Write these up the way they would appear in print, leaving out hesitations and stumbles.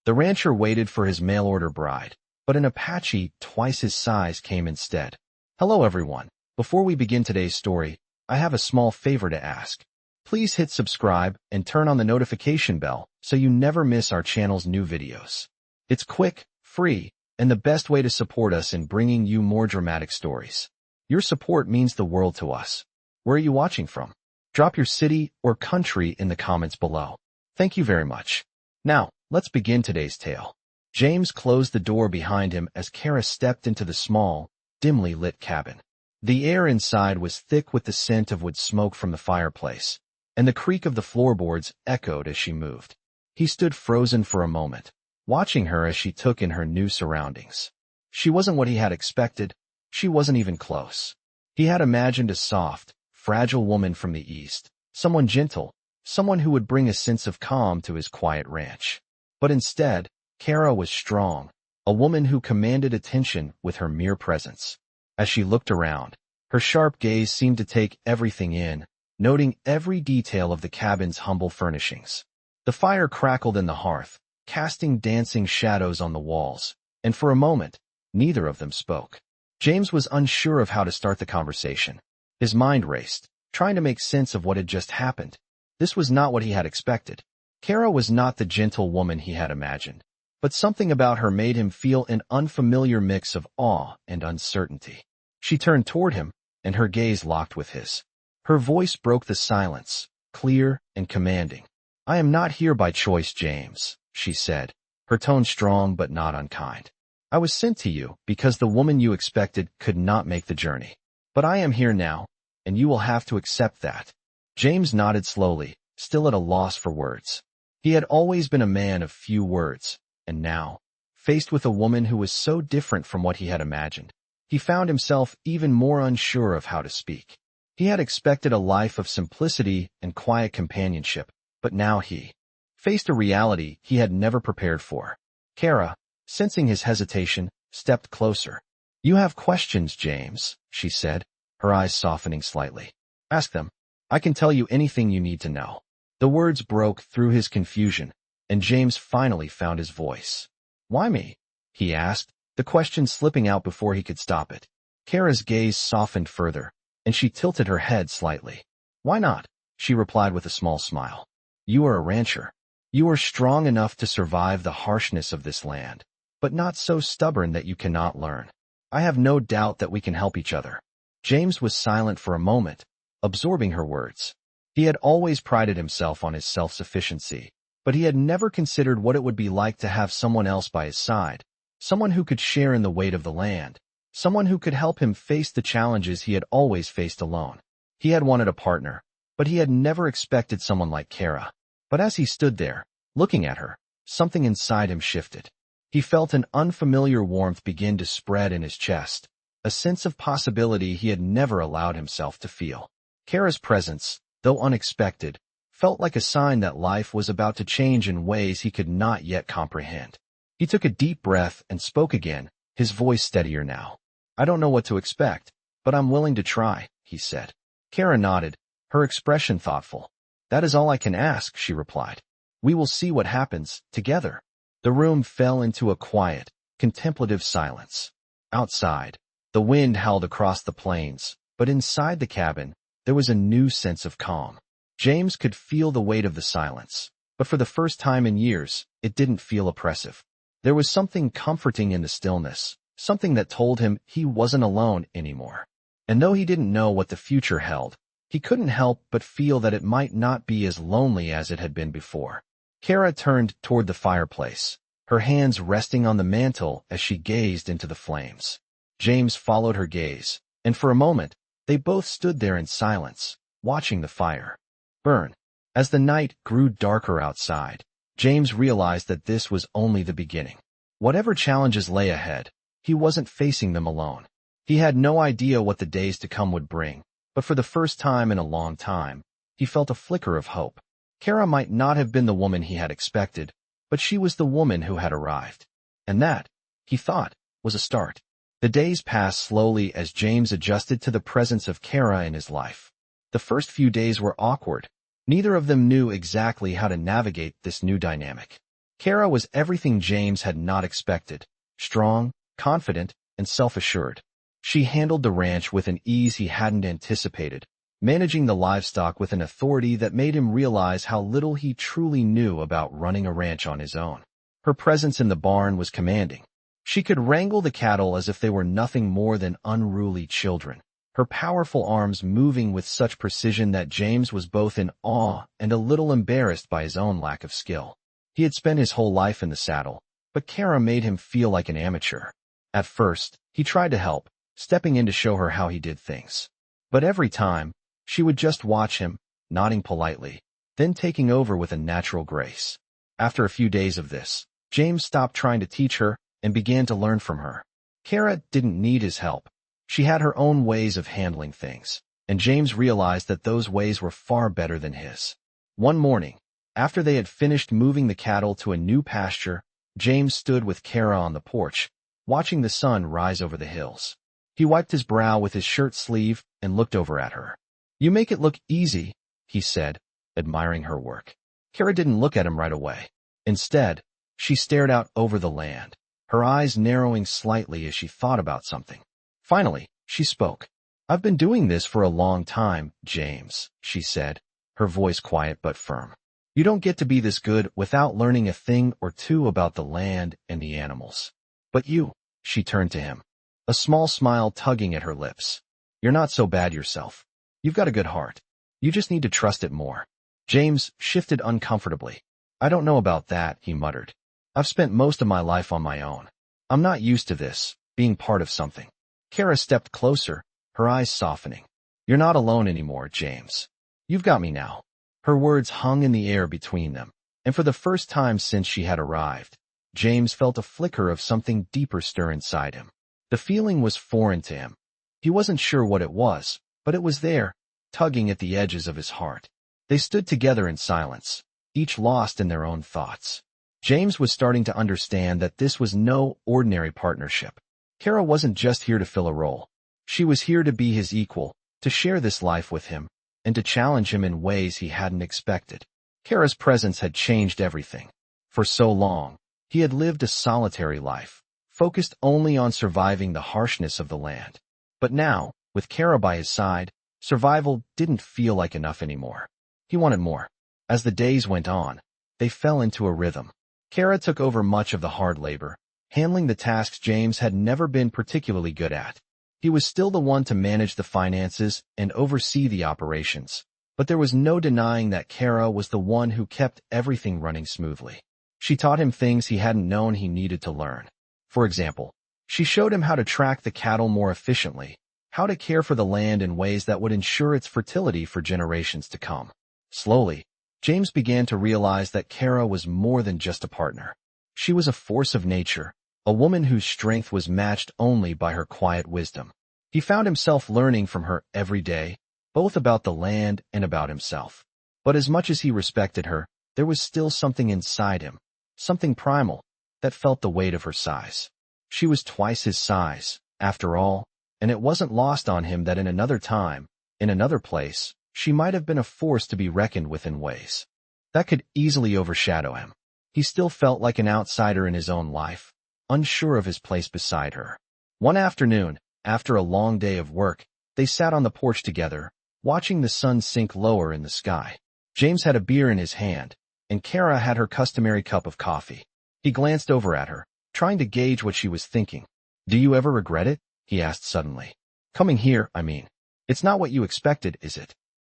The rancher waited for his mail-order bride, but an Apache twice his size came instead. Hello everyone. Before we begin today's story, I have a small favor to ask. Please hit subscribe and turn on the notification bell so you never miss our channel's new videos. It's quick, free, and the best way to support us in bringing you more dramatic stories. Your support means the world to us. Where are you watching from? Drop your city or country in the comments below. Thank you very much. Now, let's begin today's tale. James closed the door behind him as Kara stepped into the small, dimly lit cabin. The air inside was thick with the scent of wood smoke from the fireplace, and the creak of the floorboards echoed as she moved. He stood frozen for a moment, watching her as she took in her new surroundings. She wasn't what he had expected. She wasn't even close. He had imagined a soft, fragile woman from the east, someone gentle, someone who would bring a sense of calm to his quiet ranch. But instead, Kara was strong, a woman who commanded attention with her mere presence. As she looked around, her sharp gaze seemed to take everything in, noting every detail of the cabin's humble furnishings. The fire crackled in the hearth, casting dancing shadows on the walls, and for a moment, neither of them spoke. James was unsure of how to start the conversation. His mind raced, trying to make sense of what had just happened. This was not what he had expected. Kara was not the gentle woman he had imagined, but something about her made him feel an unfamiliar mix of awe and uncertainty. She turned toward him, and her gaze locked with his. Her voice broke the silence, clear and commanding. "I am not here by choice, James," she said, her tone strong but not unkind. "I was sent to you because the woman you expected could not make the journey. But I am here now, and you will have to accept that." James nodded slowly, still at a loss for words. He had always been a man of few words, and now, faced with a woman who was so different from what he had imagined, he found himself even more unsure of how to speak. He had expected a life of simplicity and quiet companionship, but now he faced a reality he had never prepared for. Kara, sensing his hesitation, stepped closer. "You have questions, James," she said, her eyes softening slightly. "Ask them. I can tell you anything you need to know." The words broke through his confusion, and James finally found his voice. "Why me?" he asked, the question slipping out before he could stop it. Kara's gaze softened further, and she tilted her head slightly. "Why not?" she replied with a small smile. "You are a rancher. You are strong enough to survive the harshness of this land, but not so stubborn that you cannot learn. I have no doubt that we can help each other." James was silent for a moment, absorbing her words. He had always prided himself on his self-sufficiency, but he had never considered what it would be like to have someone else by his side, someone who could share in the weight of the land, someone who could help him face the challenges he had always faced alone. He had wanted a partner, but he had never expected someone like Kara. But as he stood there, looking at her, something inside him shifted. He felt an unfamiliar warmth begin to spread in his chest, a sense of possibility he had never allowed himself to feel. Kara's presence, though unexpected, felt like a sign that life was about to change in ways he could not yet comprehend. He took a deep breath and spoke again, his voice steadier now. "I don't know what to expect, but I'm willing to try," he said. Kara nodded, her expression thoughtful. "That is all I can ask," she replied. "We will see what happens, together." The room fell into a quiet, contemplative silence. Outside, the wind howled across the plains, but inside the cabin, there was a new sense of calm. James could feel the weight of the silence, but for the first time in years, it didn't feel oppressive. There was something comforting in the stillness, something that told him he wasn't alone anymore. And though he didn't know what the future held, he couldn't help but feel that it might not be as lonely as it had been before. Kara turned toward the fireplace, her hands resting on the mantel as she gazed into the flames. James followed her gaze, and for a moment, they both stood there in silence, watching the fire burn. As the night grew darker outside, James realized that this was only the beginning. Whatever challenges lay ahead, he wasn't facing them alone. He had no idea what the days to come would bring, but for the first time in a long time, he felt a flicker of hope. Kara might not have been the woman he had expected, but she was the woman who had arrived. And that, he thought, was a start. The days passed slowly as James adjusted to the presence of Kara in his life. The first few days were awkward. Neither of them knew exactly how to navigate this new dynamic. Kara was everything James had not expected: strong, confident, and self-assured. She handled the ranch with an ease he hadn't anticipated, managing the livestock with an authority that made him realize how little he truly knew about running a ranch on his own. Her presence in the barn was commanding. She could wrangle the cattle as if they were nothing more than unruly children, her powerful arms moving with such precision that James was both in awe and a little embarrassed by his own lack of skill. He had spent his whole life in the saddle, but Kara made him feel like an amateur. At first, he tried to help, stepping in to show her how he did things. But every time, she would just watch him, nodding politely, then taking over with a natural grace. After a few days of this, James stopped trying to teach her and began to learn from her. Kara didn't need his help. She had her own ways of handling things, and James realized that those ways were far better than his. One morning, after they had finished moving the cattle to a new pasture, James stood with Kara on the porch, watching the sun rise over the hills. He wiped his brow with his shirt sleeve and looked over at her. "You make it look easy," he said, admiring her work. Kara didn't look at him right away. Instead, she stared out over the land, her eyes narrowing slightly as she thought about something. Finally, she spoke. "I've been doing this for a long time, James," she said, her voice quiet but firm. "You don't get to be this good without learning a thing or two about the land and the animals. But you," she turned to him, a small smile tugging at her lips. "You're not so bad yourself. You've got a good heart. You just need to trust it more." James shifted uncomfortably. "I don't know about that," he muttered. "I've spent most of my life on my own. I'm not used to this, being part of something." Kara stepped closer, her eyes softening. "You're not alone anymore, James. You've got me now." Her words hung in the air between them, and for the first time since she had arrived, James felt a flicker of something deeper stir inside him. The feeling was foreign to him. He wasn't sure what it was, but it was there, tugging at the edges of his heart. They stood together in silence, each lost in their own thoughts. James was starting to understand that this was no ordinary partnership. Kara wasn't just here to fill a role. She was here to be his equal, to share this life with him, and to challenge him in ways he hadn't expected. Kara's presence had changed everything. For so long, he had lived a solitary life, focused only on surviving the harshness of the land. But now, with Kara by his side, survival didn't feel like enough anymore. He wanted more. As the days went on, they fell into a rhythm. Kara took over much of the hard labor, handling the tasks James had never been particularly good at. He was still the one to manage the finances and oversee the operations, but there was no denying that Kara was the one who kept everything running smoothly. She taught him things he hadn't known he needed to learn. For example, she showed him how to track the cattle more efficiently, how to care for the land in ways that would ensure its fertility for generations to come. Slowly, James began to realize that Kara was more than just a partner. She was a force of nature, a woman whose strength was matched only by her quiet wisdom. He found himself learning from her every day, both about the land and about himself. But as much as he respected her, there was still something inside him, something primal, that felt the weight of her size. She was twice his size, after all, and it wasn't lost on him that in another time, in another place, she might have been a force to be reckoned with in ways that could easily overshadow him. He still felt like an outsider in his own life, unsure of his place beside her. One afternoon, after a long day of work, they sat on the porch together, watching the sun sink lower in the sky. James had a beer in his hand, and Kara had her customary cup of coffee. He glanced over at her, trying to gauge what she was thinking. "Do you ever regret it?" he asked suddenly. "Coming here, I mean. It's not what you expected, is it?"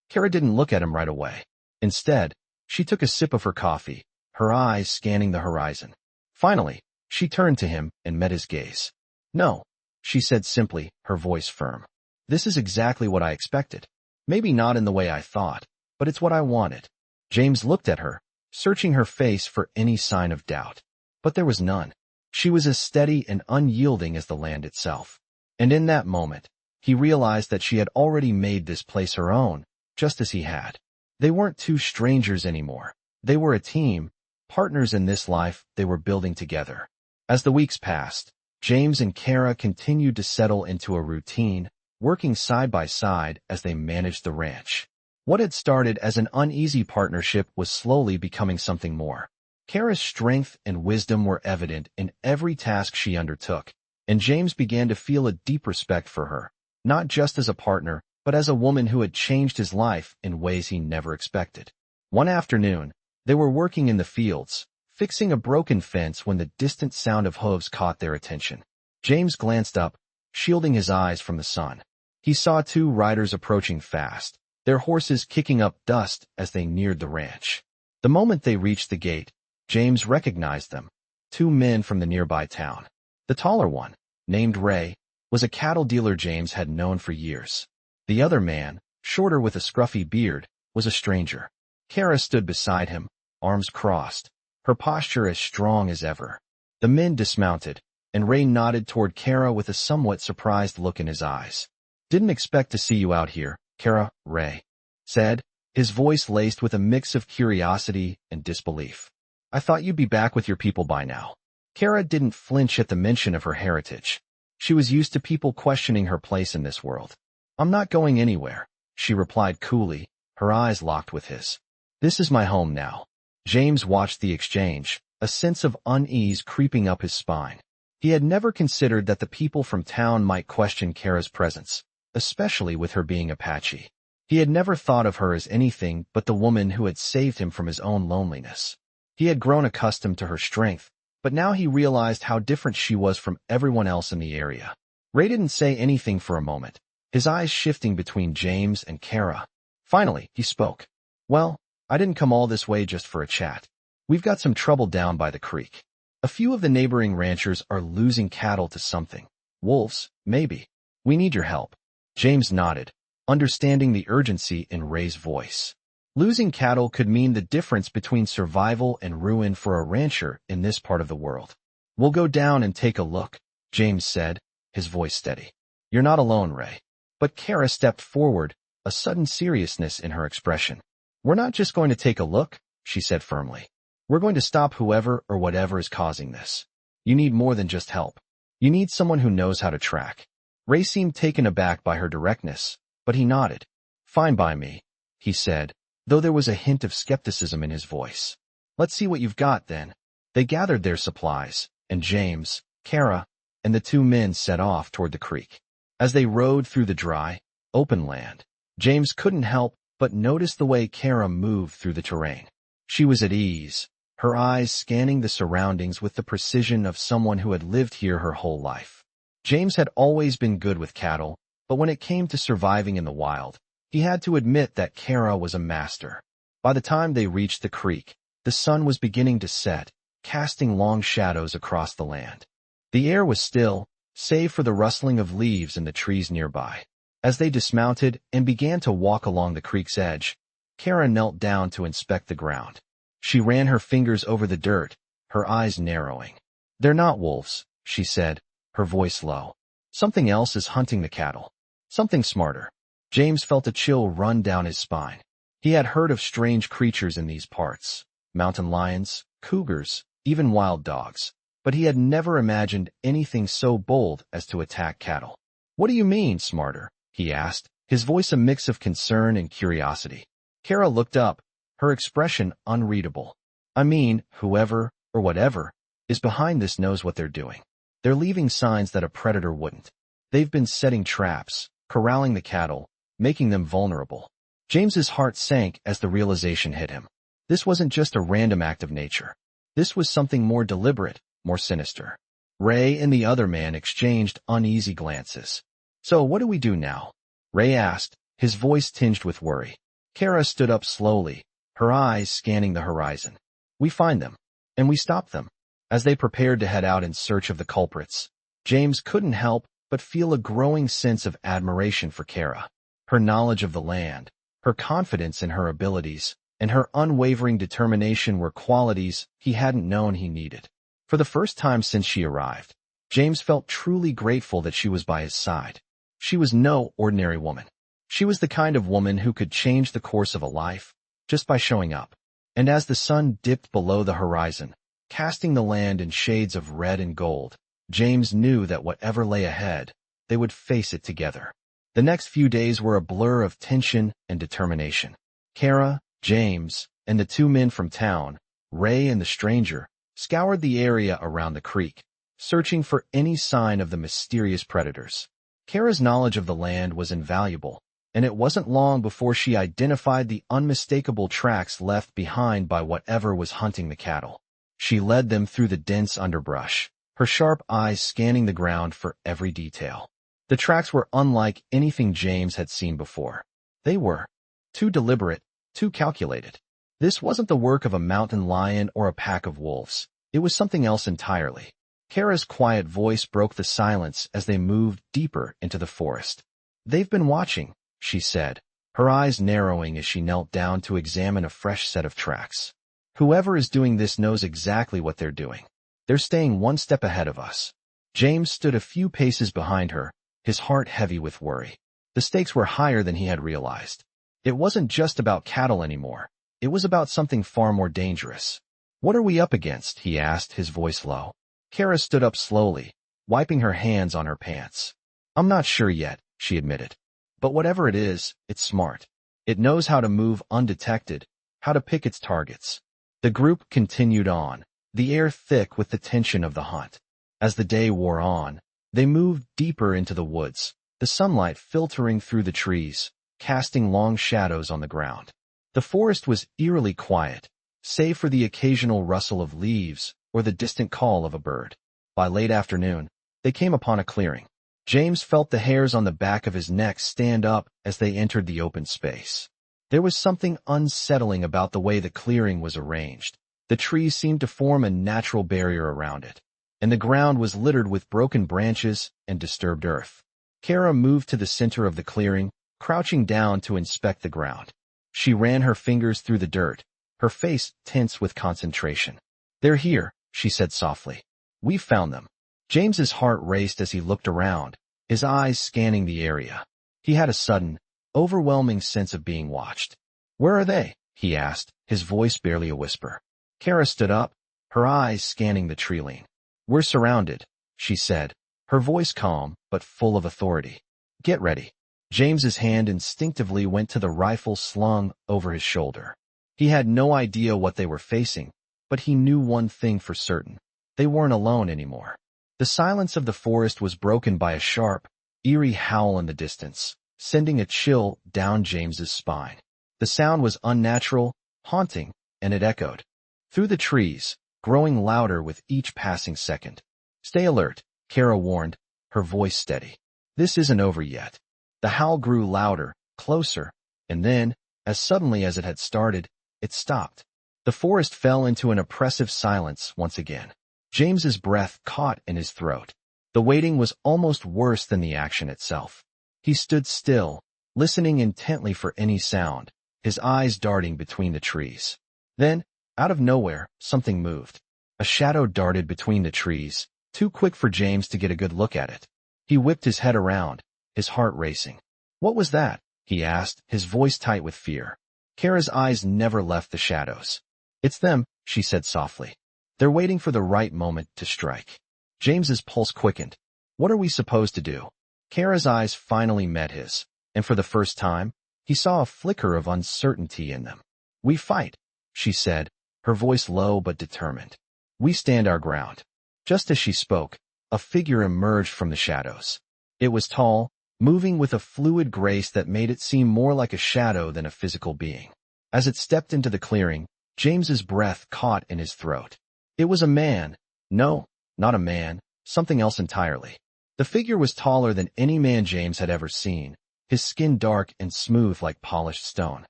Kara didn't look at him right away. Instead, she took a sip of her coffee, her eyes scanning the horizon. Finally, she turned to him and met his gaze. "No," she said simply, her voice firm. "This is exactly what I expected. Maybe not in the way I thought, but it's what I wanted." James looked at her, searching her face for any sign of doubt. But there was none. She was as steady and unyielding as the land itself. And in that moment, he realized that she had already made this place her own, just as he had. They weren't two strangers anymore. They were a team, partners in this life they were building together. As the weeks passed, James and Kara continued to settle into a routine, working side by side as they managed the ranch. What had started as an uneasy partnership was slowly becoming something more. Kara's strength and wisdom were evident in every task she undertook, and James began to feel a deep respect for her, not just as a partner, but as a woman who had changed his life in ways he never expected. One afternoon, they were working in the fields, fixing a broken fence when the distant sound of hooves caught their attention. James glanced up, shielding his eyes from the sun. He saw two riders approaching fast, their horses kicking up dust as they neared the ranch. The moment they reached the gate, James recognized them, two men from the nearby town. The taller one, named Ray, was a cattle dealer James had known for years. The other man, shorter with a scruffy beard, was a stranger. Kara stood beside him, arms crossed, her posture as strong as ever. The men dismounted, and Ray nodded toward Kara with a somewhat surprised look in his eyes. "Didn't expect to see you out here, Kara," Ray said, his voice laced with a mix of curiosity and disbelief. "I thought you'd be back with your people by now." Kara didn't flinch at the mention of her heritage. She was used to people questioning her place in this world. "I'm not going anywhere," she replied coolly, her eyes locked with his. "This is my home now." James watched the exchange, a sense of unease creeping up his spine. He had never considered that the people from town might question Kara's presence, especially with her being Apache. He had never thought of her as anything but the woman who had saved him from his own loneliness. He had grown accustomed to her strength, but now he realized how different she was from everyone else in the area. Ray didn't say anything for a moment, his eyes shifting between James and Kara. Finally, he spoke. "Well, I didn't come all this way just for a chat. We've got some trouble down by the creek. A few of the neighboring ranchers are losing cattle to something. Wolves, maybe. We need your help." James nodded, understanding the urgency in Ray's voice. Losing cattle could mean the difference between survival and ruin for a rancher in this part of the world. "We'll go down and take a look," James said, his voice steady. "You're not alone, Ray." But Kara stepped forward, a sudden seriousness in her expression. "We're not just going to take a look," she said firmly. "We're going to stop whoever or whatever is causing this. You need more than just help. You need someone who knows how to track." Ray seemed taken aback by her directness, but he nodded. "Fine by me," he said, though there was a hint of skepticism in his voice. "Let's see what you've got, then." They gathered their supplies, and James, Kara, and the two men set off toward the creek. As they rode through the dry, open land, James couldn't help but notice the way Kara moved through the terrain. She was at ease, her eyes scanning the surroundings with the precision of someone who had lived here her whole life. James had always been good with cattle, but when it came to surviving in the wild, he had to admit that Kara was a master. By the time they reached the creek, the sun was beginning to set, casting long shadows across the land. The air was still, save for the rustling of leaves in the trees nearby. As they dismounted and began to walk along the creek's edge, Kara knelt down to inspect the ground. She ran her fingers over the dirt, her eyes narrowing. "They're not wolves," she said, her voice low. "Something else is hunting the cattle. Something smarter." James felt a chill run down his spine. He had heard of strange creatures in these parts, mountain lions, cougars, even wild dogs, but he had never imagined anything so bold as to attack cattle. "What do you mean, smarter?" he asked, his voice a mix of concern and curiosity. Kara looked up, her expression unreadable. "I mean, whoever, or whatever, is behind this knows what they're doing. They're leaving signs that a predator wouldn't. They've been setting traps, corralling the cattle, making them vulnerable." James's heart sank as the realization hit him. This wasn't just a random act of nature. This was something more deliberate, more sinister. Ray and the other man exchanged uneasy glances. "So what do we do now?" Ray asked, his voice tinged with worry. Kara stood up slowly, her eyes scanning the horizon. "We find them, and we stop them." As they prepared to head out in search of the culprits, James couldn't help but feel a growing sense of admiration for Kara. Her knowledge of the land, her confidence in her abilities, and her unwavering determination were qualities he hadn't known he needed. For the first time since she arrived, James felt truly grateful that she was by his side. She was no ordinary woman. She was the kind of woman who could change the course of a life just by showing up. And as the sun dipped below the horizon, casting the land in shades of red and gold, James knew that whatever lay ahead, they would face it together. The next few days were a blur of tension and determination. Kara, James, and the two men from town, Ray and the stranger scoured the area around the creek, searching for any sign of the mysterious predators. Kara's knowledge of the land was invaluable, and it wasn't long before she identified the unmistakable tracks left behind by whatever was hunting the cattle. She led them through the dense underbrush, her sharp eyes scanning the ground for every detail. The tracks were unlike anything James had seen before. They were too deliberate, too calculated. This wasn't the work of a mountain lion or a pack of wolves. It was something else entirely. Kara's quiet voice broke the silence as they moved deeper into the forest. "They've been watching," she said, her eyes narrowing as she knelt down to examine a fresh set of tracks. "Whoever is doing this knows exactly what they're doing. They're staying one step ahead of us." James stood a few paces behind her, his heart heavy with worry. The stakes were higher than he had realized. It wasn't just about cattle anymore. It was about something far more dangerous. "What are we up against?" he asked, his voice low. Kara stood up slowly, wiping her hands on her pants. "I'm not sure yet," she admitted. "But whatever it is, it's smart. It knows how to move undetected, how to pick its targets." The group continued on, the air thick with the tension of the hunt. As the day wore on, they moved deeper into the woods, the sunlight filtering through the trees, casting long shadows on the ground. The forest was eerily quiet, save for the occasional rustle of leaves or the distant call of a bird. By late afternoon, they came upon a clearing. James felt the hairs on the back of his neck stand up as they entered the open space. There was something unsettling about the way the clearing was arranged. The trees seemed to form a natural barrier around it, and the ground was littered with broken branches and disturbed earth. Kara moved to the center of the clearing, crouching down to inspect the ground. She ran her fingers through the dirt, her face tense with concentration. "They're here," she said softly. "We've found them." James's heart raced as he looked around, his eyes scanning the area. He had a sudden, overwhelming sense of being watched. "Where are they?" he asked, his voice barely a whisper. Kara stood up, her eyes scanning the tree line. "We're surrounded," she said, her voice calm but full of authority. "Get ready." James's hand instinctively went to the rifle slung over his shoulder. He had no idea what they were facing, but he knew one thing for certain. They weren't alone anymore. The silence of the forest was broken by a sharp, eerie howl in the distance, sending a chill down James's spine. The sound was unnatural, haunting, and it echoed through the trees, growing louder with each passing second. "Stay alert," Kara warned, her voice steady. "This isn't over yet." The howl grew louder, closer, and then, as suddenly as it had started, it stopped. The forest fell into an oppressive silence once again. James's breath caught in his throat. The waiting was almost worse than the action itself. He stood still, listening intently for any sound, his eyes darting between the trees. Then, out of nowhere, something moved. A shadow darted between the trees, too quick for James to get a good look at it. He whipped his head around, his heart racing. "What was that?" he asked, his voice tight with fear. Kara's eyes never left the shadows. "It's them," she said softly. "They're waiting for the right moment to strike." James's pulse quickened. "What are we supposed to do?" Kara's eyes finally met his, and for the first time, he saw a flicker of uncertainty in them. "We fight," she said, her voice low but determined. "We stand our ground." Just as she spoke, a figure emerged from the shadows. It was tall, moving with a fluid grace that made it seem more like a shadow than a physical being. As it stepped into the clearing, James's breath caught in his throat. It was a man. No, not a man, something else entirely. The figure was taller than any man James had ever seen, his skin dark and smooth like polished stone.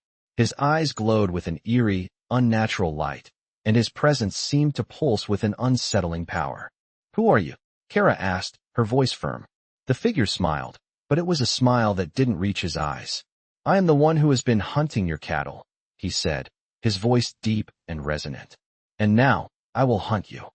His eyes glowed with an eerie, unnatural light, and his presence seemed to pulse with an unsettling power. "Who are you?" Kara asked, her voice firm. The figure smiled, but it was a smile that didn't reach his eyes. "I am the one who has been hunting your cattle," he said, his voice deep and resonant. "And now, I will hunt you."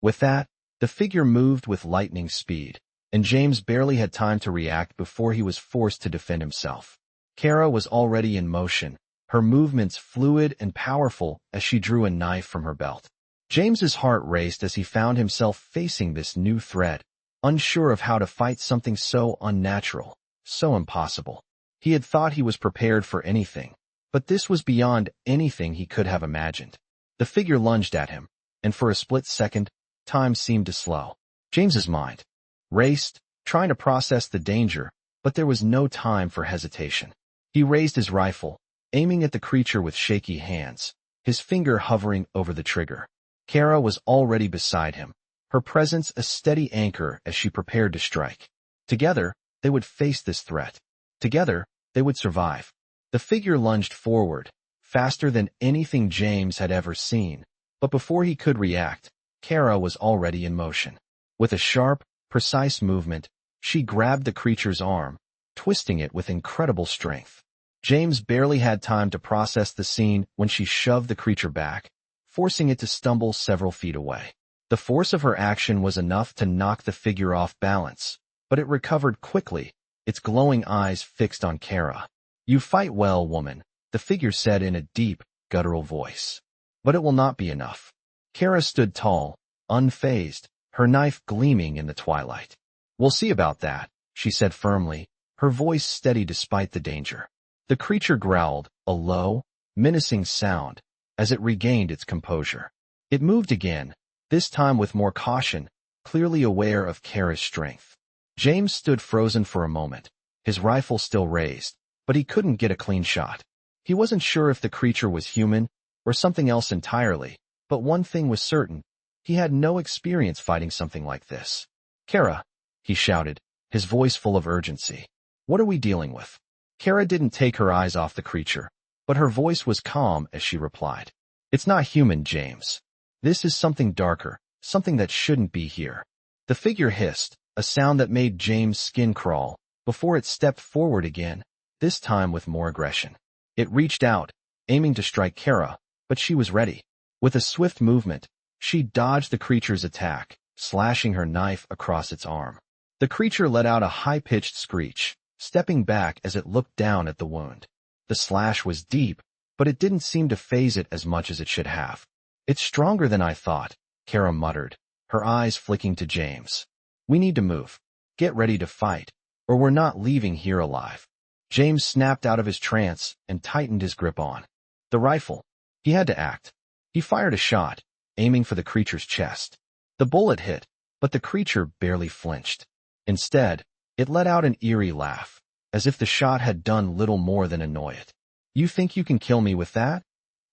With that, the figure moved with lightning speed, and James barely had time to react before he was forced to defend himself. Kara was already in motion, her movements fluid and powerful as she drew a knife from her belt. James's heart raced as he found himself facing this new threat, unsure of how to fight something so unnatural, so impossible. He had thought he was prepared for anything, but this was beyond anything he could have imagined. The figure lunged at him, and for a split second, time seemed to slow. James's mind raced, trying to process the danger, but there was no time for hesitation. He raised his rifle, aiming at the creature with shaky hands, his finger hovering over the trigger. Kara was already beside him, her presence a steady anchor as she prepared to strike. Together, they would face this threat. Together, they would survive. The figure lunged forward, faster than anything James had ever seen, but before he could react, Kara was already in motion. With a sharp, precise movement, she grabbed the creature's arm, twisting it with incredible strength. James barely had time to process the scene when she shoved the creature back, forcing it to stumble several feet away. The force of her action was enough to knock the figure off balance, but it recovered quickly, its glowing eyes fixed on Kara. "You fight well, woman," the figure said in a deep, guttural voice. "But it will not be enough." Kara stood tall, unfazed, her knife gleaming in the twilight. "We'll see about that," she said firmly, her voice steady despite the danger. The creature growled, a low, menacing sound, as it regained its composure. It moved again, this time with more caution, clearly aware of Kara's strength. James stood frozen for a moment, his rifle still raised, but he couldn't get a clean shot. He wasn't sure if the creature was human or something else entirely, but one thing was certain, he had no experience fighting something like this. "Kara," he shouted, his voice full of urgency. "What are we dealing with?" Kara didn't take her eyes off the creature, but her voice was calm as she replied. "It's not human, James. This is something darker, something that shouldn't be here." The figure hissed, a sound that made James' skin crawl, before it stepped forward again, this time with more aggression. It reached out, aiming to strike Kara, but she was ready. With a swift movement, she dodged the creature's attack, slashing her knife across its arm. The creature let out a high-pitched screech, stepping back as it looked down at the wound. The slash was deep, but it didn't seem to faze it as much as it should have. "It's stronger than I thought," Kara muttered, her eyes flicking to James. "We need to move. Get ready to fight, or we're not leaving here alive." James snapped out of his trance and tightened his grip on the rifle. He had to act. He fired a shot, aiming for the creature's chest. The bullet hit, but the creature barely flinched. Instead, it let out an eerie laugh, as if the shot had done little more than annoy it. "You think you can kill me with that?"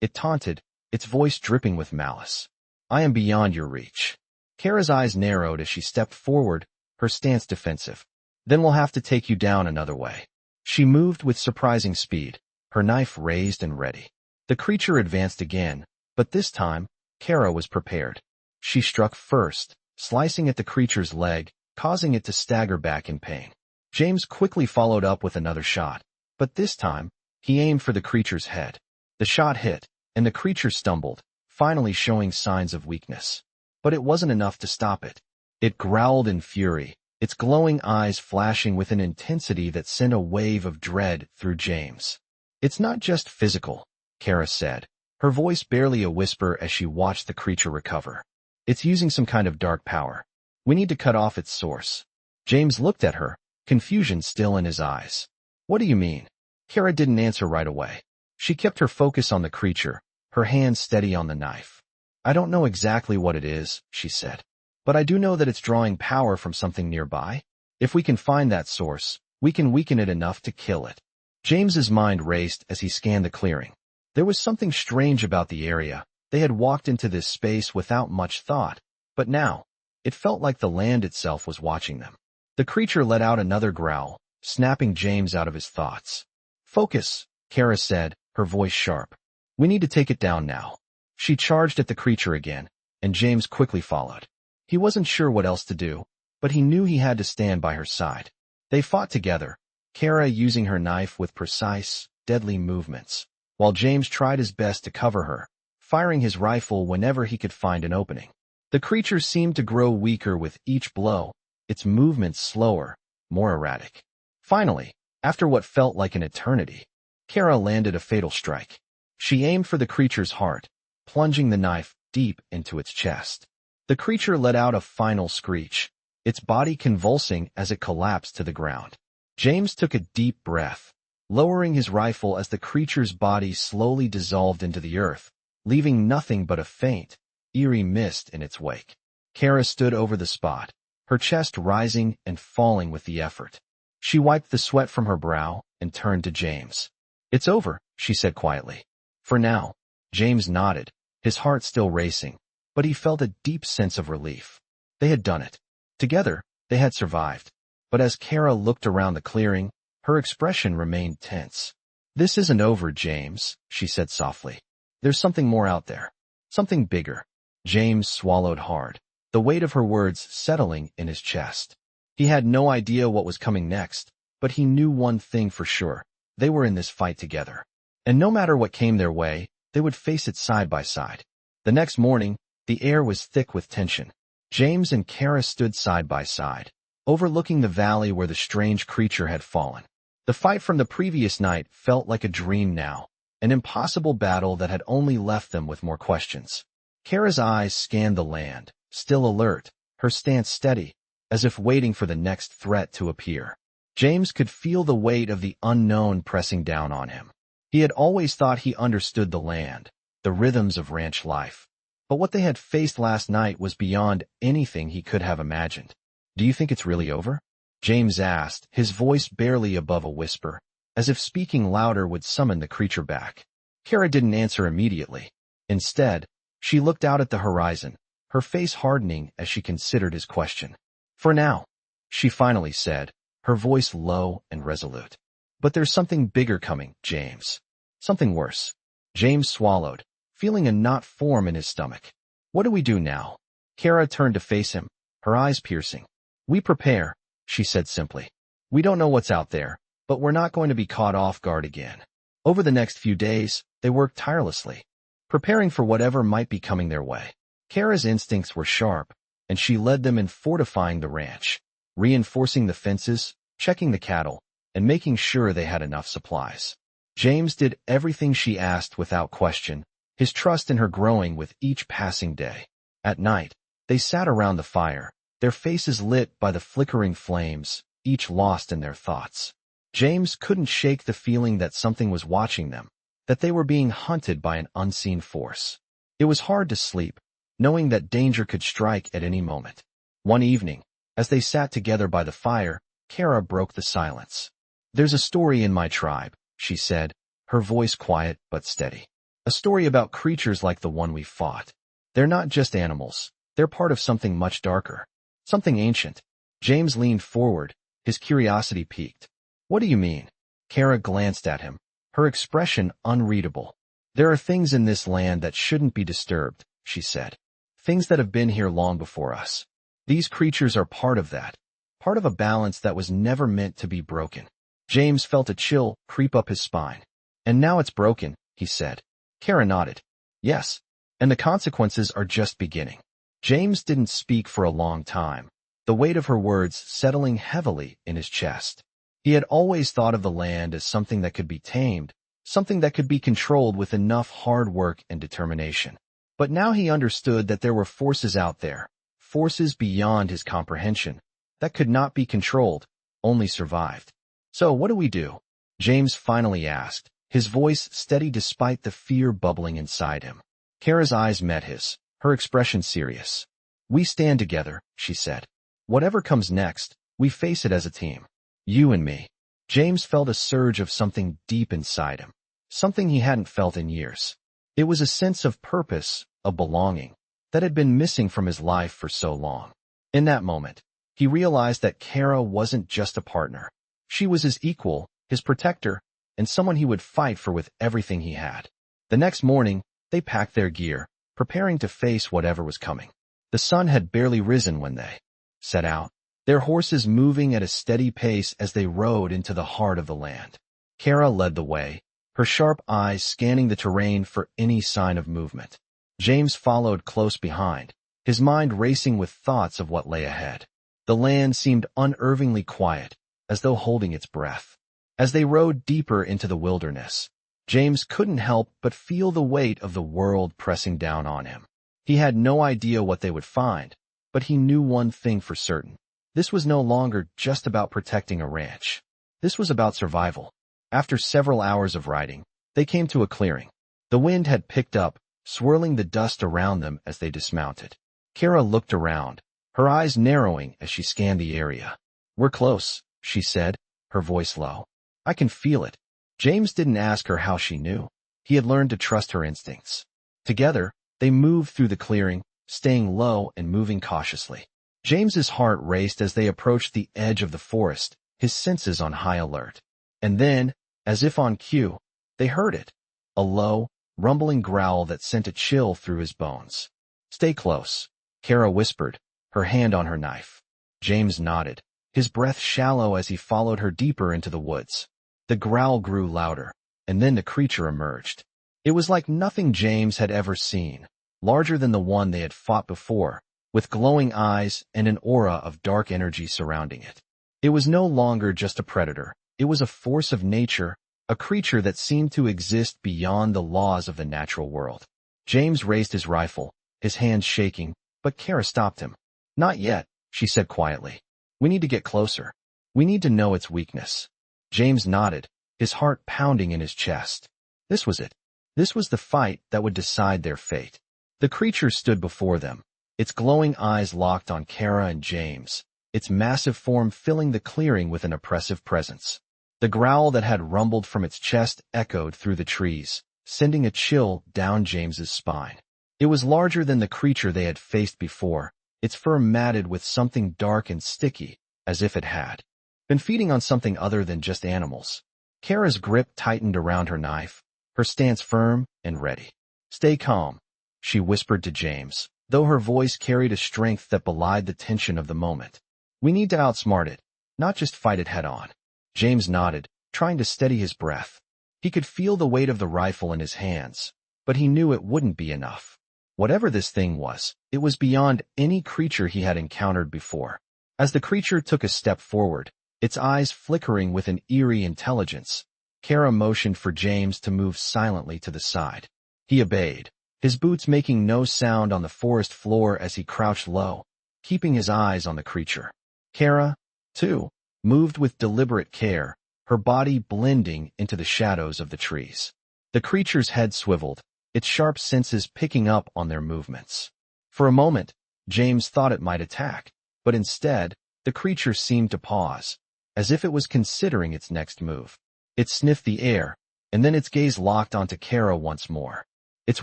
it taunted, its voice dripping with malice. "I am beyond your reach." Kara's eyes narrowed as she stepped forward, her stance defensive. "Then we'll have to take you down another way." She moved with surprising speed, her knife raised and ready. The creature advanced again, but this time, Kara was prepared. She struck first, slicing at the creature's leg, causing it to stagger back in pain. James quickly followed up with another shot, but this time, he aimed for the creature's head. The shot hit, and the creature stumbled, finally showing signs of weakness. But it wasn't enough to stop it. It growled in fury, its glowing eyes flashing with an intensity that sent a wave of dread through James. "It's not just physical," Kara said, her voice barely a whisper as she watched the creature recover. "It's using some kind of dark power. We need to cut off its source." James looked at her, confusion still in his eyes. "What do you mean?" Kara didn't answer right away. She kept her focus on the creature, her hand steady on the knife. "I don't know exactly what it is," she said, "but I do know that it's drawing power from something nearby. If we can find that source, we can weaken it enough to kill it." James's mind raced as he scanned the clearing. There was something strange about the area. They had walked into this space without much thought, but now, it felt like the land itself was watching them. The creature let out another growl, snapping James out of his thoughts. "Focus," Kara said, her voice sharp. "We need to take it down now." She charged at the creature again, and James quickly followed. He wasn't sure what else to do, but he knew he had to stand by her side. They fought together, Kara using her knife with precise, deadly movements, while James tried his best to cover her, firing his rifle whenever he could find an opening. The creature seemed to grow weaker with each blow, its movements slower, more erratic. Finally, after what felt like an eternity, Kara landed a fatal strike. She aimed for the creature's heart, plunging the knife deep into its chest. The creature let out a final screech, its body convulsing as it collapsed to the ground. James took a deep breath, lowering his rifle as the creature's body slowly dissolved into the earth, leaving nothing but a faint, eerie mist in its wake. Kara stood over the spot, her chest rising and falling with the effort. She wiped the sweat from her brow and turned to James. "It's over," she said quietly. "For now." James nodded, his heart still racing, but he felt a deep sense of relief. They had done it. Together, they had survived. But as Kara looked around the clearing, her expression remained tense. "This isn't over, James," she said softly. "There's something more out there. Something bigger." James swallowed hard, the weight of her words settling in his chest. He had no idea what was coming next, but he knew one thing for sure. They were in this fight together. And no matter what came their way, they would face it side by side. The next morning, the air was thick with tension. James and Kara stood side by side, overlooking the valley where the strange creature had fallen. The fight from the previous night felt like a dream now, an impossible battle that had only left them with more questions. Kara's eyes scanned the land, still alert, her stance steady, as if waiting for the next threat to appear. James could feel the weight of the unknown pressing down on him. He had always thought he understood the land, the rhythms of ranch life. But what they had faced last night was beyond anything he could have imagined. "Do you think it's really over?" James asked, his voice barely above a whisper, as if speaking louder would summon the creature back. Kara didn't answer immediately. Instead, she looked out at the horizon, her face hardening as she considered his question. "For now," she finally said, her voice low and resolute. "But there's something bigger coming, James. Something worse." James swallowed, feeling a knot form in his stomach. "What do we do now?" Kara turned to face him, her eyes piercing. "We prepare," she said simply. "We don't know what's out there, but we're not going to be caught off guard again." Over the next few days, they worked tirelessly, preparing for whatever might be coming their way. Kara's instincts were sharp, and she led them in fortifying the ranch, reinforcing the fences, checking the cattle, and making sure they had enough supplies. James did everything she asked without question, his trust in her growing with each passing day. At night, they sat around the fire, their faces lit by the flickering flames, each lost in their thoughts. James couldn't shake the feeling that something was watching them, that they were being hunted by an unseen force. It was hard to sleep, knowing that danger could strike at any moment. One evening, as they sat together by the fire, Kara broke the silence. "There's a story in my tribe," she said, her voice quiet but steady. "A story about creatures like the one we fought. They're not just animals, they're part of something much darker, something ancient." James leaned forward, his curiosity piqued. "What do you mean?" Kara glanced at him, her expression unreadable. "There are things in this land that shouldn't be disturbed," she said. "Things that have been here long before us. These creatures are part of that, part of a balance that was never meant to be broken." James felt a chill creep up his spine. "And now it's broken," he said. Kara nodded. "Yes, and the consequences are just beginning." James didn't speak for a long time, the weight of her words settling heavily in his chest. He had always thought of the land as something that could be tamed, something that could be controlled with enough hard work and determination. But now he understood that there were forces out there, forces beyond his comprehension, that could not be controlled, only survived. "So what do we do?" James finally asked, his voice steady despite the fear bubbling inside him. Kara's eyes met his, her expression serious. "We stand together," she said. "Whatever comes next, we face it as a team. You and me." James felt a surge of something deep inside him, something he hadn't felt in years. It was a sense of purpose, of belonging, that had been missing from his life for so long. In that moment, he realized that Kara wasn't just a partner. She was his equal, his protector, and someone he would fight for with everything he had. The next morning, they packed their gear, preparing to face whatever was coming. The sun had barely risen when they set out, their horses moving at a steady pace as they rode into the heart of the land. Kara led the way, her sharp eyes scanning the terrain for any sign of movement. James followed close behind, his mind racing with thoughts of what lay ahead. The land seemed unervingly quiet, as though holding its breath. As they rode deeper into the wilderness, James couldn't help but feel the weight of the world pressing down on him. He had no idea what they would find, but he knew one thing for certain. This was no longer just about protecting a ranch. This was about survival. After several hours of riding, they came to a clearing. The wind had picked up, swirling the dust around them as they dismounted. Kara looked around, her eyes narrowing as she scanned the area. "We're close," she said, her voice low. "I can feel it." James didn't ask her how she knew. He had learned to trust her instincts. Together, they moved through the clearing, staying low and moving cautiously. James's heart raced as they approached the edge of the forest, his senses on high alert. And then, as if on cue, they heard it. A low, rumbling growl that sent a chill through his bones. "Stay close," Kara whispered, her hand on her knife. James nodded, his breath shallow as he followed her deeper into the woods. The growl grew louder, and then the creature emerged. It was like nothing James had ever seen, larger than the one they had fought before, with glowing eyes and an aura of dark energy surrounding it. It was no longer just a predator. It was a force of nature, a creature that seemed to exist beyond the laws of the natural world. James raised his rifle, his hands shaking, but Kara stopped him. "Not yet," she said quietly. "We need to get closer. We need to know its weakness." James nodded, his heart pounding in his chest. This was it. This was the fight that would decide their fate. The creature stood before them, its glowing eyes locked on Kara and James, its massive form filling the clearing with an oppressive presence. The growl that had rumbled from its chest echoed through the trees, sending a chill down James's spine. It was larger than the creature they had faced before, its fur matted with something dark and sticky, as if it had been feeding on something other than just animals. Kara's grip tightened around her knife, her stance firm and ready. "Stay calm," she whispered to James, though her voice carried a strength that belied the tension of the moment. "We need to outsmart it, not just fight it head-on." James nodded, trying to steady his breath. He could feel the weight of the rifle in his hands, but he knew it wouldn't be enough. Whatever this thing was, it was beyond any creature he had encountered before. As the creature took a step forward, its eyes flickering with an eerie intelligence, Kara motioned for James to move silently to the side. He obeyed, his boots making no sound on the forest floor as he crouched low, keeping his eyes on the creature. Kara, too, moved with deliberate care, her body blending into the shadows of the trees. The creature's head swiveled, its sharp senses picking up on their movements. For a moment, James thought it might attack, but instead, the creature seemed to pause, as if it was considering its next move. It sniffed the air, and then its gaze locked onto Kara once more. "It's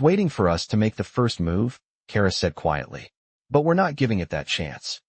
waiting for us to make the first move," Kara said quietly. "But we're not giving it that chance."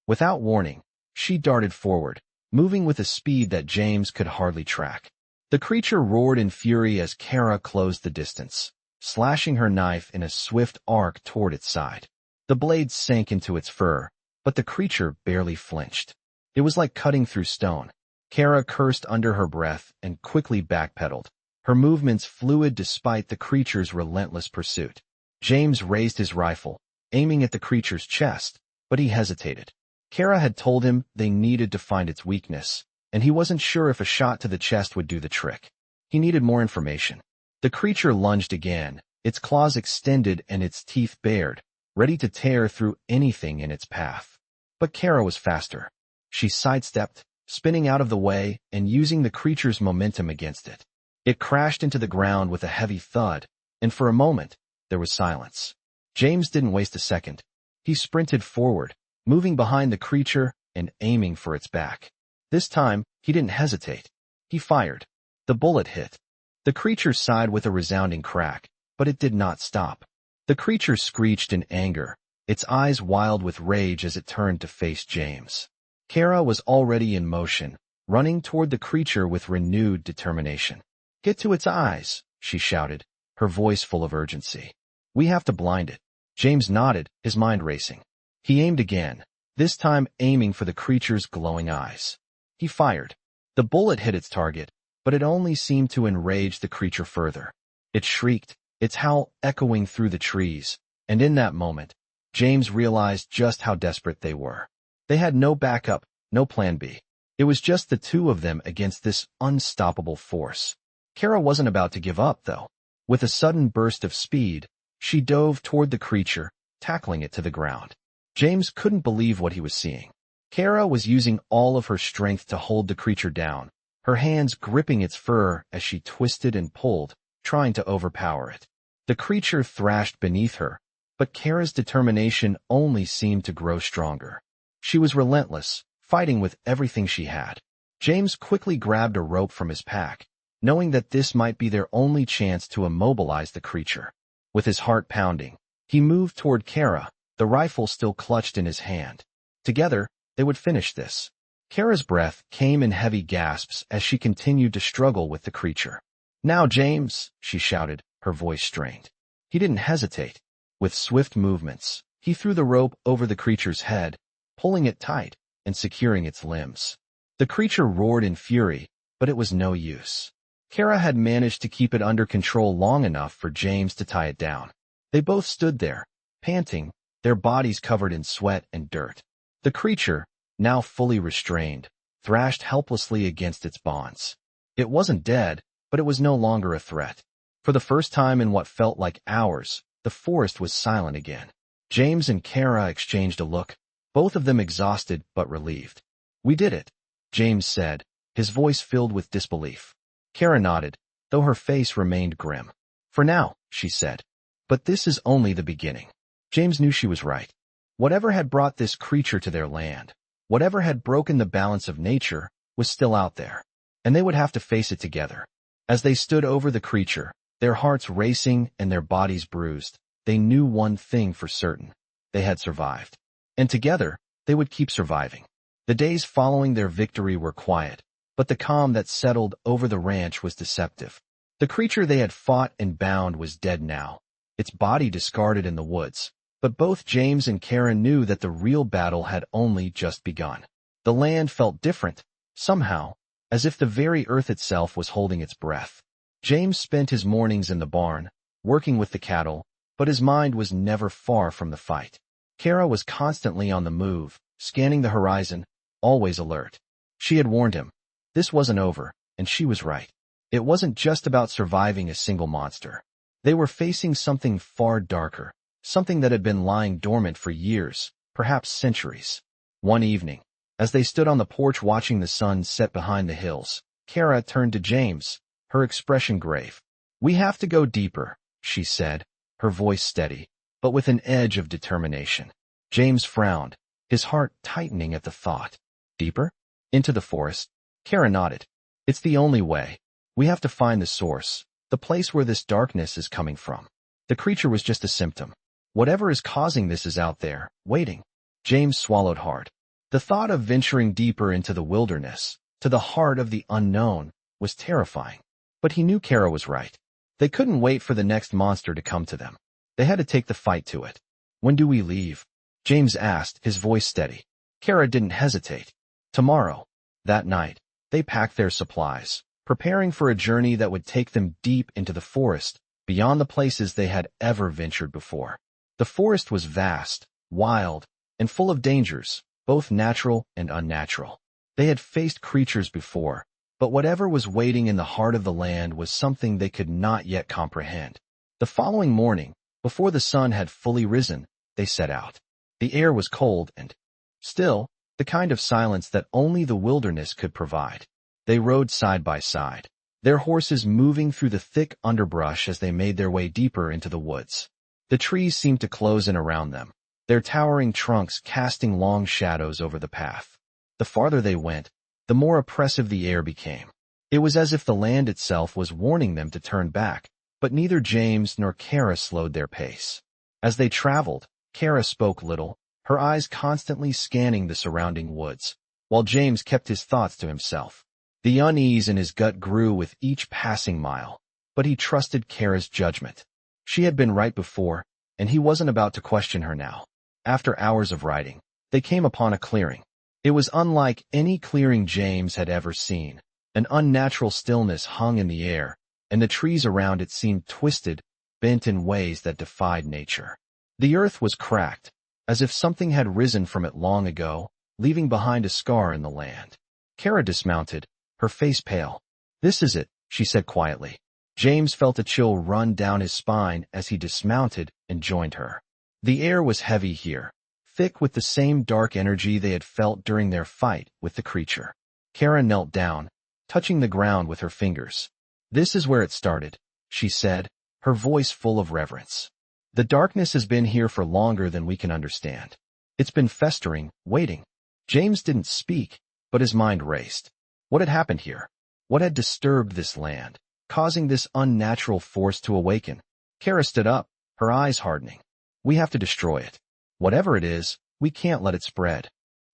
Without warning, she darted forward, moving with a speed that James could hardly track. The creature roared in fury as Kara closed the distance, slashing her knife in a swift arc toward its side. The blade sank into its fur, but the creature barely flinched. It was like cutting through stone. Kara cursed under her breath and quickly backpedaled, her movements fluid despite the creature's relentless pursuit. James raised his rifle, aiming at the creature's chest, but he hesitated. Kara had told him they needed to find its weakness, and he wasn't sure if a shot to the chest would do the trick. He needed more information. The creature lunged again, its claws extended and its teeth bared, ready to tear through anything in its path. But Kara was faster. She sidestepped, spinning out of the way and using the creature's momentum against it. It crashed into the ground with a heavy thud, and for a moment, there was silence. James didn't waste a second. He sprinted forward, moving behind the creature and aiming for its back. This time, he didn't hesitate. He fired. The bullet hit. The creature sighed with a resounding crack, but it did not stop. The creature screeched in anger, its eyes wild with rage as it turned to face James. Kara was already in motion, running toward the creature with renewed determination. "Get to its eyes," she shouted, her voice full of urgency. "We have to blind it." James nodded, his mind racing. He aimed again, this time aiming for the creature's glowing eyes. He fired. The bullet hit its target, but it only seemed to enrage the creature further. It shrieked, its howl echoing through the trees, and in that moment, James realized just how desperate they were. They had no backup, no plan B. It was just the two of them against this unstoppable force. Kara wasn't about to give up, though. With a sudden burst of speed, she dove toward the creature, tackling it to the ground. James couldn't believe what he was seeing. Kara was using all of her strength to hold the creature down, her hands gripping its fur as she twisted and pulled, trying to overpower it. The creature thrashed beneath her, but Kara's determination only seemed to grow stronger. She was relentless, fighting with everything she had. James quickly grabbed a rope from his pack, knowing that this might be their only chance to immobilize the creature. With his heart pounding, he moved toward Kara, the rifle still clutched in his hand. Together, they would finish this. Kara's breath came in heavy gasps as she continued to struggle with the creature. "Now, James," she shouted, her voice strained. He didn't hesitate. With swift movements, he threw the rope over the creature's head, pulling it tight and securing its limbs. The creature roared in fury, but it was no use. Kara had managed to keep it under control long enough for James to tie it down. They both stood there, panting, their bodies covered in sweat and dirt. The creature, now fully restrained, thrashed helplessly against its bonds. It wasn't dead, but it was no longer a threat. For the first time in what felt like hours, the forest was silent again. James and Kara exchanged a look, both of them exhausted but relieved. "We did it," James said, his voice filled with disbelief. Kara nodded, though her face remained grim. "For now," she said. "But this is only the beginning." James knew she was right. Whatever had brought this creature to their land, whatever had broken the balance of nature, was still out there, and they would have to face it together. As they stood over the creature, their hearts racing and their bodies bruised, they knew one thing for certain. They had survived. And together, they would keep surviving. The days following their victory were quiet, but the calm that settled over the ranch was deceptive. The creature they had fought and bound was dead now, its body discarded in the woods. But both James and Karen knew that the real battle had only just begun. The land felt different, somehow, as if the very earth itself was holding its breath. James spent his mornings in the barn, working with the cattle, but his mind was never far from the fight. Kara was constantly on the move, scanning the horizon, always alert. She had warned him. This wasn't over, and she was right. It wasn't just about surviving a single monster. They were facing something far darker. Something that had been lying dormant for years, perhaps centuries. One evening, as they stood on the porch watching the sun set behind the hills, Kara turned to James, her expression grave. "We have to go deeper," she said, her voice steady, but with an edge of determination. James frowned, his heart tightening at the thought. "Deeper? Into the forest?" Kara nodded. "It's the only way. We have to find the source, the place where this darkness is coming from. The creature was just a symptom. Whatever is causing this is out there, waiting." James swallowed hard. The thought of venturing deeper into the wilderness, to the heart of the unknown, was terrifying. But he knew Kara was right. They couldn't wait for the next monster to come to them. They had to take the fight to it. "When do we leave?" James asked, his voice steady. Kara didn't hesitate. "Tomorrow." That night, they packed their supplies, preparing for a journey that would take them deep into the forest, beyond the places they had ever ventured before. The forest was vast, wild, and full of dangers, both natural and unnatural. They had faced creatures before, but whatever was waiting in the heart of the land was something they could not yet comprehend. The following morning, before the sun had fully risen, they set out. The air was cold and still, the kind of silence that only the wilderness could provide. They rode side by side, their horses moving through the thick underbrush as they made their way deeper into the woods. The trees seemed to close in around them, their towering trunks casting long shadows over the path. The farther they went, the more oppressive the air became. It was as if the land itself was warning them to turn back, but neither James nor Kara slowed their pace. As they traveled, Kara spoke little, her eyes constantly scanning the surrounding woods, while James kept his thoughts to himself. The unease in his gut grew with each passing mile, but he trusted Kara's judgment. She had been right before, and he wasn't about to question her now. After hours of riding, they came upon a clearing. It was unlike any clearing James had ever seen. An unnatural stillness hung in the air, and the trees around it seemed twisted, bent in ways that defied nature. The earth was cracked, as if something had risen from it long ago, leaving behind a scar in the land. Kara dismounted, her face pale. "This is it," she said quietly. James felt a chill run down his spine as he dismounted and joined her. The air was heavy here, thick with the same dark energy they had felt during their fight with the creature. Kara knelt down, touching the ground with her fingers. "This is where it started," she said, her voice full of reverence. The darkness has been here for longer than we can understand. It's been festering, waiting. James didn't speak, but his mind raced. What had happened here? What had disturbed this land, causing this unnatural force to awaken? Kara stood up, her eyes hardening. We have to destroy it. Whatever it is, we can't let it spread.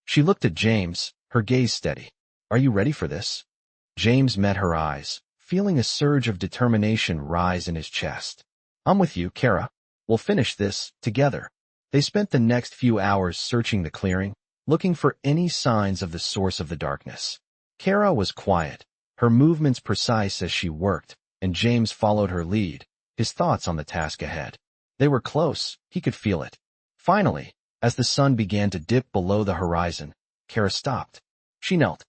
She looked at James, her gaze steady. Are you ready for this? James met her eyes, feeling a surge of determination rise in his chest. I'm with you, Kara. We'll finish this, together. They spent the next few hours searching the clearing, looking for any signs of the source of the darkness. Kara was quiet, her movements precise as she worked, and James followed her lead, his thoughts on the task ahead. They were close, he could feel it. Finally, as the sun began to dip below the horizon, Kara stopped. She knelt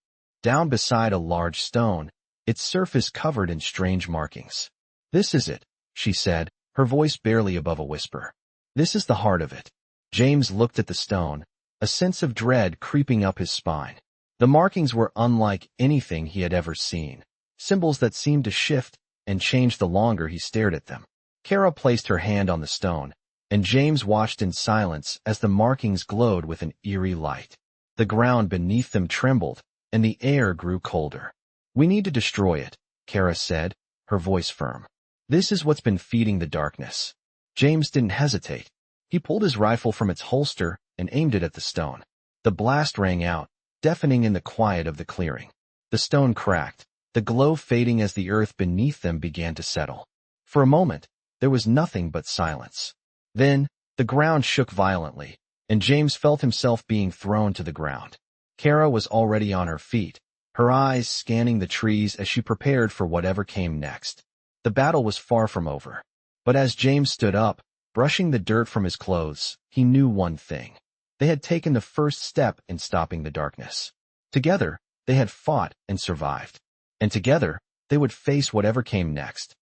down beside a large stone, its surface covered in strange markings. This is it, she said, her voice barely above a whisper. This is the heart of it. James looked at the stone, a sense of dread creeping up his spine. The markings were unlike anything he had ever seen, symbols that seemed to shift and change the longer he stared at them. Kara placed her hand on the stone, and James watched in silence as the markings glowed with an eerie light. The ground beneath them trembled, and the air grew colder. We need to destroy it, Kara said, her voice firm. This is what's been feeding the darkness. James didn't hesitate. He pulled his rifle from its holster and aimed it at the stone. The blast rang out, deafening in the quiet of the clearing. The stone cracked, the glow fading as the earth beneath them began to settle. For a moment, there was nothing but silence. Then, the ground shook violently, and James felt himself being thrown to the ground. Kara was already on her feet, her eyes scanning the trees as she prepared for whatever came next. The battle was far from over. But as James stood up, brushing the dirt from his clothes, he knew one thing. They had taken the first step in stopping the darkness. Together, they had fought and survived. And together, they would face whatever came next.